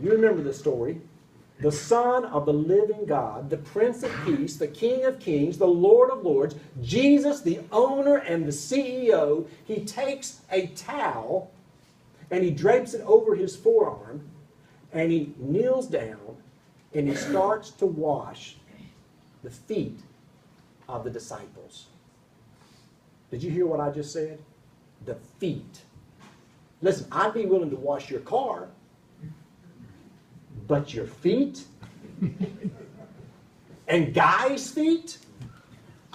You remember the story. The Son of the living God, the Prince of Peace, the King of Kings, the Lord of Lords, Jesus, the owner and the CEO, he takes a towel and he drapes it over his forearm and he kneels down and he starts to wash the feet of the disciples. Did you hear what I just said? The feet. Listen, I'd be willing to wash your car, but your feet? And guys' feet?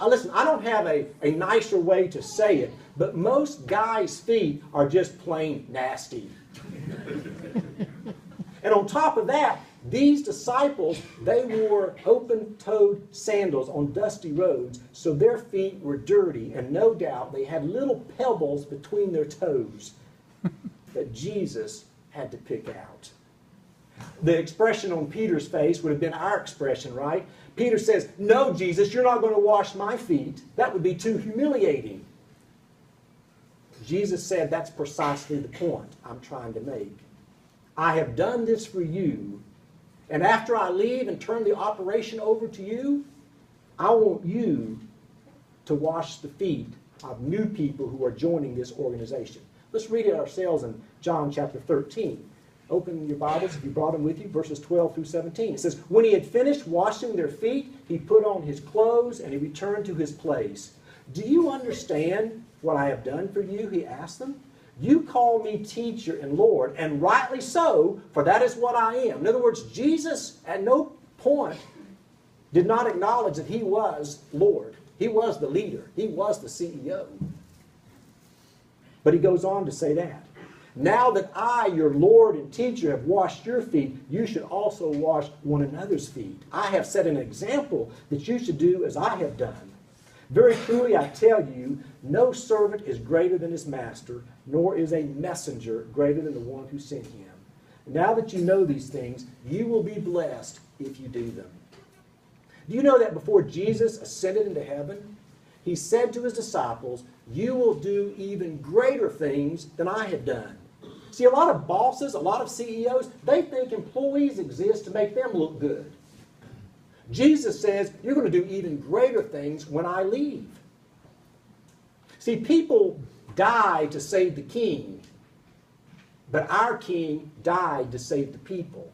Listen, I don't have a nicer way to say it, but most guys' feet are just plain nasty. And on top of that, these disciples, they wore open-toed sandals on dusty roads, so their feet were dirty, and no doubt they had little pebbles between their toes that Jesus had to pick out. The expression on Peter's face would have been our expression, right? Peter says, "No, Jesus, you're not going to wash my feet. That would be too humiliating." Jesus said, "That's precisely the point I'm trying to make. I have done this for you, and after I leave and turn the operation over to you, I want you to wash the feet of new people who are joining this organization." Let's read it ourselves in John chapter 13. Open your Bibles if you brought them with you, verses 12 through 17. It says, "When he had finished washing their feet, he put on his clothes and he returned to his place. 'Do you understand what I have done for you?' he asked them. 'You call me teacher and Lord, and rightly so, for that is what I am.'" In other words, Jesus at no point did not acknowledge that he was Lord. He was the leader. He was the CEO. But he goes on to say that. "Now that I, your Lord and teacher, have washed your feet, you should also wash one another's feet. I have set an example that you should do as I have done. Very truly I tell you, no servant is greater than his master, nor is a messenger greater than the one who sent him. Now that you know these things, you will be blessed if you do them." Do you know that before Jesus ascended into heaven, he said to his disciples, "You will do even greater things than I have done." See, a lot of bosses, a lot of CEOs, they think employees exist to make them look good. Jesus says, "You're going to do even greater things when I leave." See, people died to save the king, but our king died to save the people.